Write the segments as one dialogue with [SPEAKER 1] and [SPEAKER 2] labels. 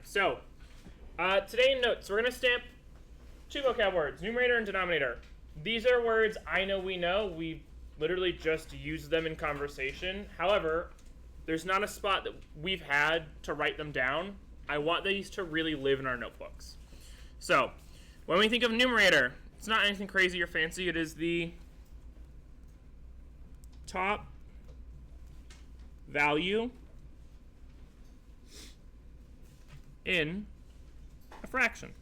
[SPEAKER 1] so today in notes, we're going to stamp two vocab words, numerator and denominator. These are words I know we know. We literally just use them in conversation. However, there's not a spot that we've had to write them down. I want these to really live in our notebooks. So, when we think of numerator, it's not anything crazy or fancy. It is the top value in a fraction.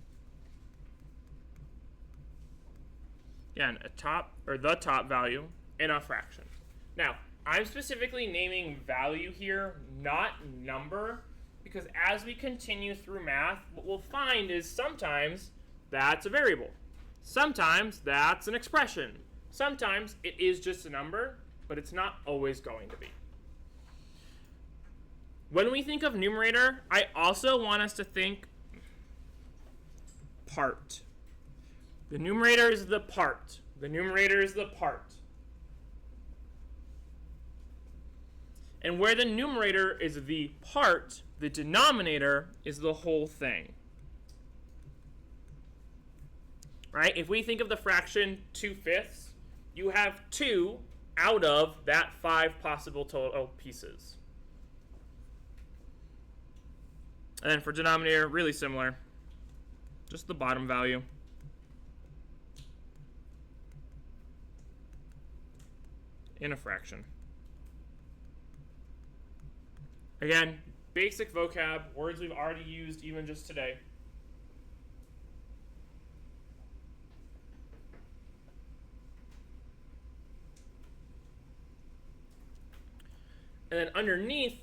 [SPEAKER 1] Again, the top value in a fraction. Now, I'm specifically naming value here, not number, because as we continue through math, what we'll find is sometimes that's a variable. Sometimes that's an expression. Sometimes it is just a number, but it's not always going to be. When we think of numerator, I also want us to think part. The numerator is the part. The numerator is the part. And where the numerator is the part, the denominator is the whole thing. Right? If we think of the fraction 2/5, you have 2 out of that 5 possible total pieces. And then for denominator, really similar. Just the bottom value. In a fraction. Again, basic vocab, words we've already used even just today. And then underneath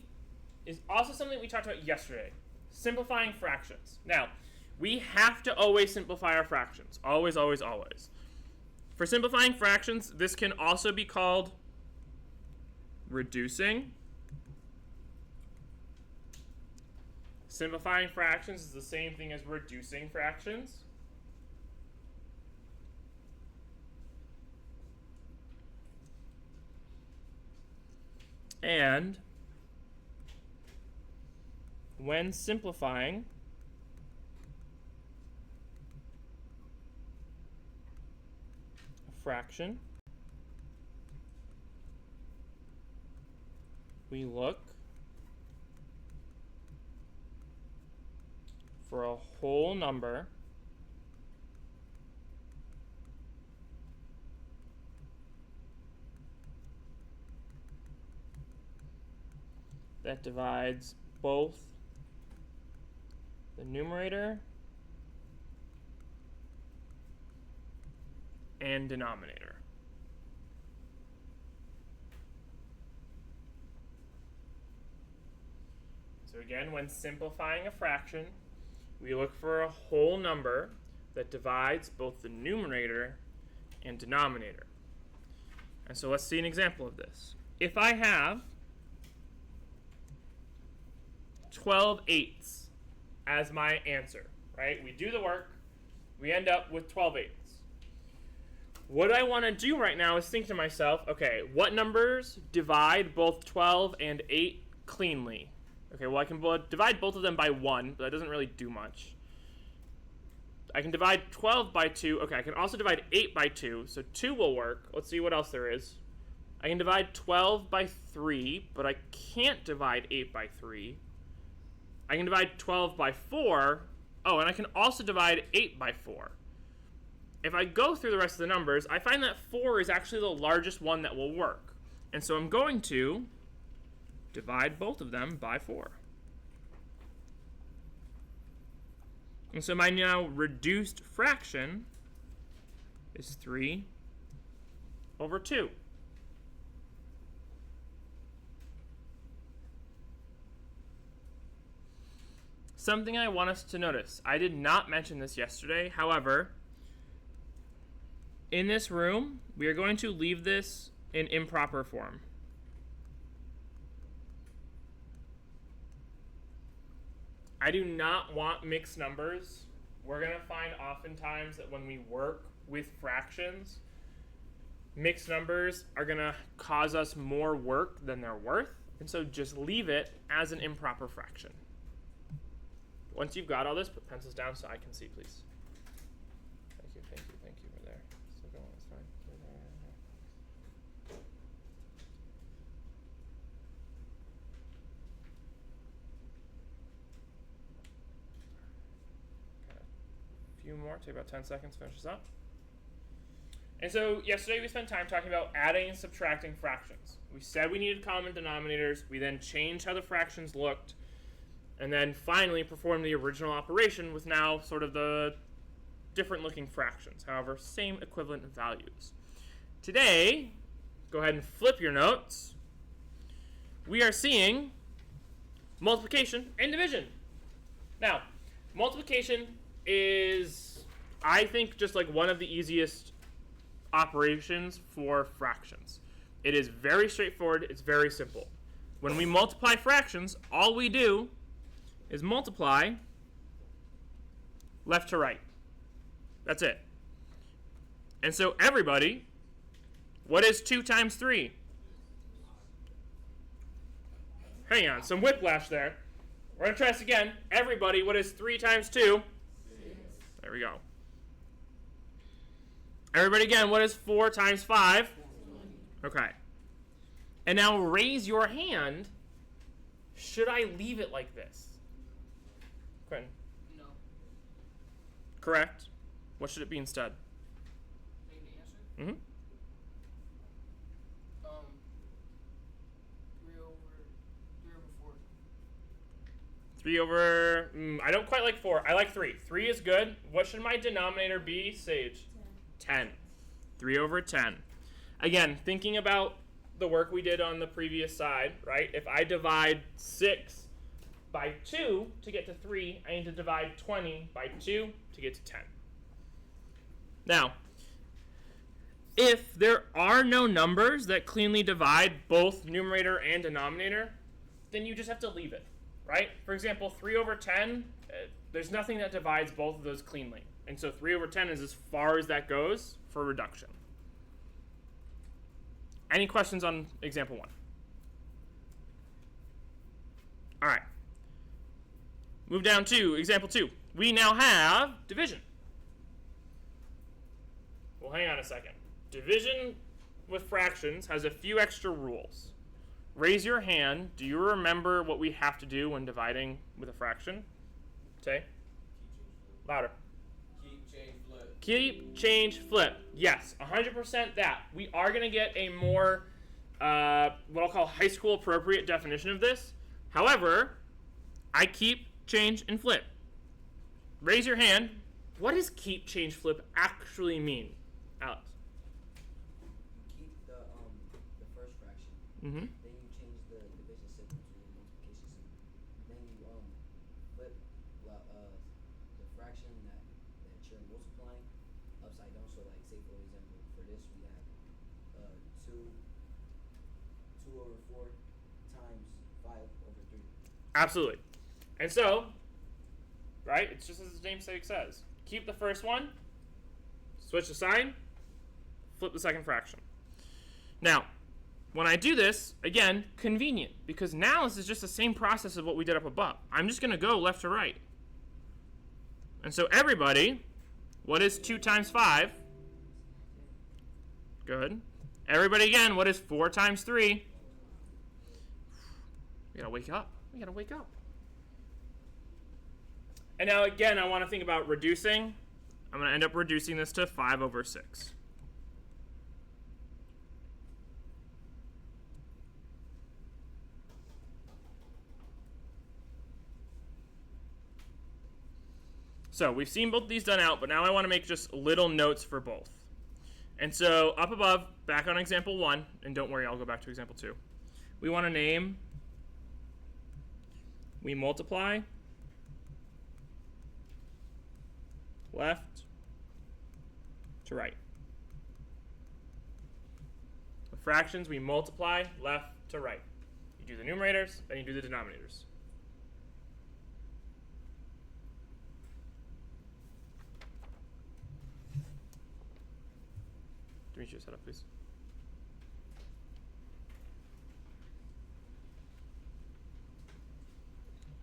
[SPEAKER 1] is also something we talked about yesterday, simplifying fractions. Now, we have to always simplify our fractions. Always, always, always. For simplifying fractions, this can also be called reducing. Simplifying fractions is the same thing as reducing fractions. And when simplifying a fraction, we look for a whole number that divides both the numerator and denominator. So again, when simplifying a fraction, we look for a whole number that divides both the numerator and denominator. And so let's see an example of this. If I have 12/8 as my answer, right? We do the work, we end up with 12/8. What I want to do right now is think to myself, okay, what numbers divide both 12 and 8 cleanly? Okay, well, I can divide both of them by 1, but that doesn't really do much. I can divide 12 by 2. Okay, I can also divide 8 by 2, so 2 will work. Let's see what else there is. I can divide 12 by 3, but I can't divide 8 by 3. I can divide 12 by 4. Oh, and I can also divide 8 by 4. If I go through the rest of the numbers, I find that 4 is actually the largest one that will work. And so I'm going to divide both of them by 4. And so my now reduced fraction is 3/2. Something I want us to notice. I did not mention this yesterday. However, in this room, we are going to leave this in improper form. I do not want mixed numbers. We're going to find oftentimes that when we work with fractions, mixed numbers are going to cause us more work than they're worth. And so just leave it as an improper fraction. once you've got all this, put pencils down so I can see, please. Thank you, thank you, thank you. We're there. Still going, it's fine. Okay. A few more, take about 10 seconds, finish this up. And so yesterday we spent time talking about adding and subtracting fractions. We said we needed common denominators. We then changed how the fractions looked. And then finally performed the original operation with now sort of the different looking fractions. However, same equivalent values. Today, go ahead and flip your notes. We are seeing multiplication and division. Now, multiplication is, I think, just like one of the easiest operations for fractions. It is very straightforward. It's very simple. When we multiply fractions, all we do is multiply left to right. That's it. And so everybody, what is 2 times 3? Hang on, some whiplash there. We're going to try this again. Everybody, what is 3 times 2? 6. There we go. Everybody again, what is 4 times 5? 20. Okay. And now raise your hand. Should I leave it like this? Quentin?
[SPEAKER 2] No.
[SPEAKER 1] Correct. What should it be instead?
[SPEAKER 2] Make the answer?
[SPEAKER 1] Mm-hmm. 3 over 4. I don't quite like 4. I like 3. 3 is good. What should my denominator be, Sage? 10. 3 over 10. Again, thinking about the work we did on the previous side, right? If I divide 6 by 2 to get to 3, I need to divide 20 by 2 to get to 10. Now, if there are no numbers that cleanly divide both numerator and denominator, then you just have to leave it, right? For example, 3 over 10, there's nothing that divides both of those cleanly. And so 3 over 10 is as far as that goes for reduction. Any questions on example 1? All right. Move down to example 2. We now have division. Well, hang on a second. Division with fractions has a few extra rules. Raise your hand. Do you remember what we have to do when dividing with a fraction? Say. Louder.
[SPEAKER 3] Keep, change, flip.
[SPEAKER 1] Keep, change, flip. Yes, 100% that. We are going to get a more, what I'll call high school appropriate definition of this. However, I keep, change, and flip. Raise your hand. What does keep, change, flip actually mean, Alex?
[SPEAKER 3] Keep the first fraction.
[SPEAKER 1] Mm-hmm.
[SPEAKER 3] Then you change the division symbol to the multiplication symbol. Then you flip the fraction that you're multiplying upside down. So like say for example for this we have 2 over 4 times 5 over 3.
[SPEAKER 1] Absolutely. And so, right, it's just as the namesake says. Keep the first one, switch the sign, flip the second fraction. Now, when I do this, again, convenient, because now this is just the same process of what we did up above. I'm just going to go left to right. And so everybody, what is 2 times 5? Good. Everybody again, what is 4 times 3? We gotta wake up. We gotta wake up. And now again, I want to think about reducing. I'm going to end up reducing this to 5 over 6. So we've seen both these done out, but now I want to make just little notes for both. And so up above, back on example 1, and don't worry, I'll go back to example 2. We want to name, we multiply, left to right. With fractions, we multiply left to right. You do the numerators, then you do the denominators. Demetrius, set up, please.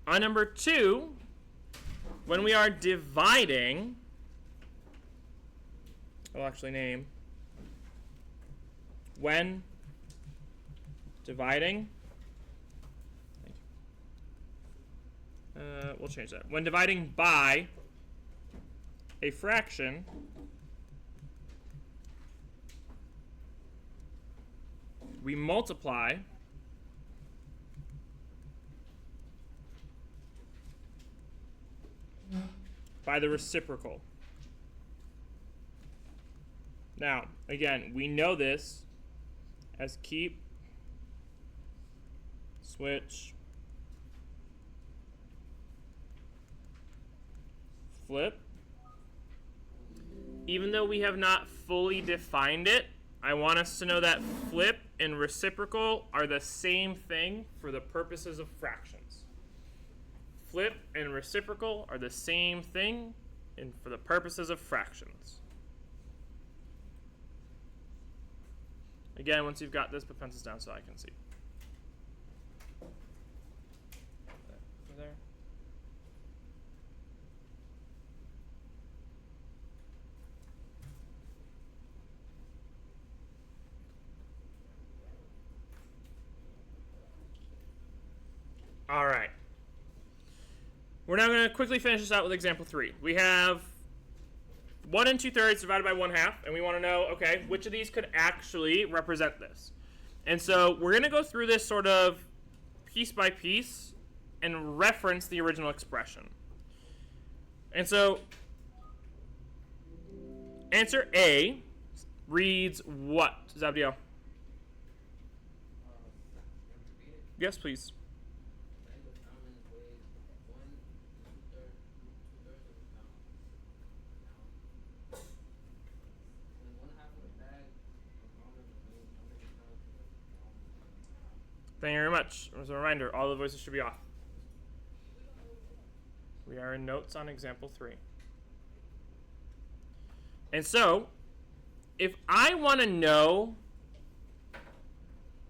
[SPEAKER 1] On number 2, when we are dividing, I'll actually name when dividing, we'll change that. When dividing by a fraction, we multiply by the reciprocal. Now, again, we know this as keep, switch, flip. Even though we have not fully defined it, I want us to know that flip and reciprocal are the same thing for the purposes of fractions. Flip and reciprocal are the same thing for the purposes of fractions. Again, once you've got this, put pencils down so I can see. Over there. All right. We're now going to quickly finish this out with example 3. We have 1 2/3 divided by 1/2, and we want to know, okay, which of these could actually represent this? And so we're going to go through this sort of piece by piece and reference the original expression. And so answer A reads what, Zabdiel? Yes, please. Thank you very much. As a reminder, all the voices should be off. We are in notes on example 3. And so, if I want to know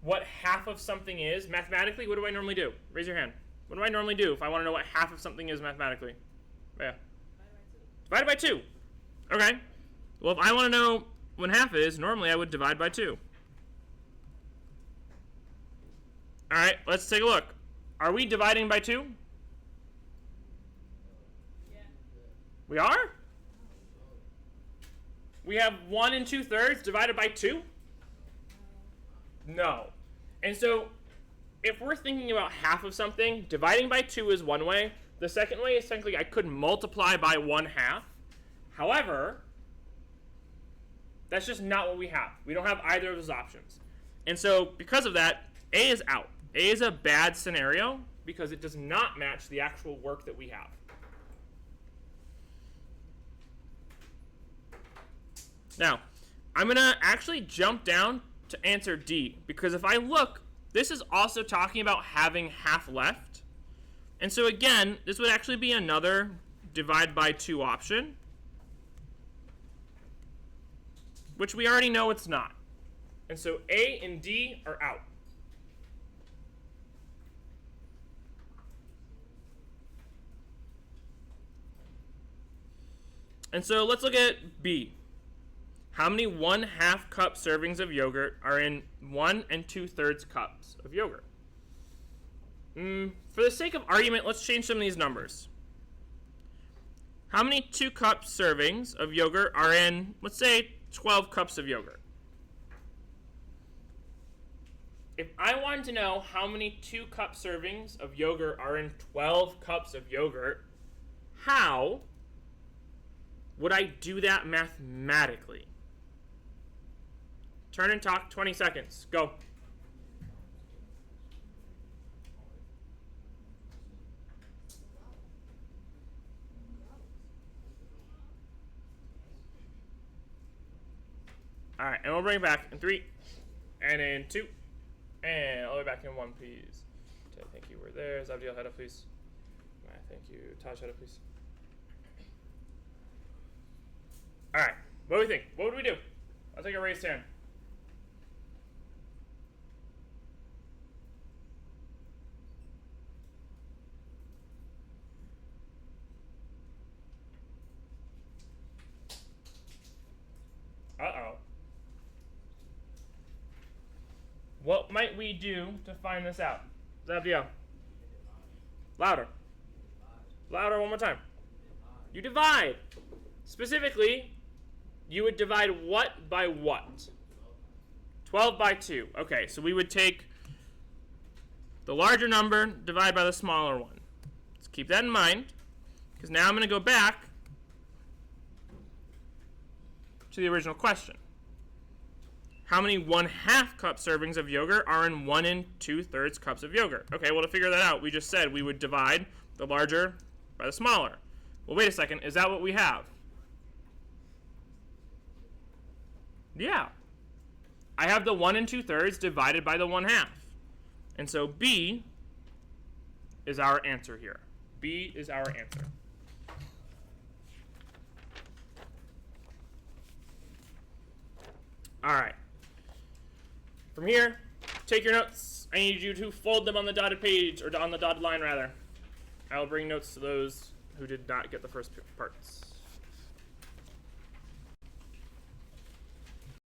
[SPEAKER 1] what half of something is mathematically, what do I normally do? Raise your hand. What do I normally do if I want to know what half of something is mathematically? Yeah. Divided by 2. Okay. Well, if I want to know what half is, normally I would divide by 2. All right, let's take a look. Are we dividing by 2?
[SPEAKER 2] Yeah.
[SPEAKER 1] We are? We have 1 2/3 divided by 2? No. And so, if we're thinking about half of something, dividing by 2 is one way. The second way is technically I could multiply by 1/2. However, that's just not what we have. We don't have either of those options. And so, because of that, A is out. A is a bad scenario because it does not match the actual work that we have. Now, I'm going to actually jump down to answer D, because if I look, this is also talking about having half left. And so again, this would actually be another divide by 2 option, which we already know it's not. And so A and D are out. And so let's look at B. How many 1/2 cup servings of yogurt are in 1 2/3 cups of yogurt? For the sake of argument, let's change some of these numbers. How many 2 cup servings of yogurt are in, let's say, 12 cups of yogurt? If I wanted to know how many 2 cup servings of yogurt are in 12 cups of yogurt, how would I do that mathematically? Turn and talk, 20 seconds. Go. All right, and we'll bring it back in 3, and in 2, and all the way back in 1, please. Okay, thank you. We're there. Zabdiel, head up, please. All right, thank you. Taj, head up, please. All right, what do we think? What would we do? I'll take a raised hand. What might we do to find this out? Zabdiel. Louder. Louder one more time. You divide. Specifically, you would divide what by what? 12 by 2. Okay, so we would take the larger number, divide by the smaller one. Let's keep that in mind, because now I'm going to go back to the original question. How many 1/2 cup servings of yogurt are in 1 2/3 cups of yogurt? Okay, well, to figure that out, we just said we would divide the larger by the smaller. Well, wait a second. Is that what we have? Yeah. I have the 1 2/3 divided by the 1/2. And so B is our answer here. B is our answer. All right. From here, take your notes. I need you to fold them on the dotted page, or on the dotted line, rather. I will bring notes to those who did not get the first parts.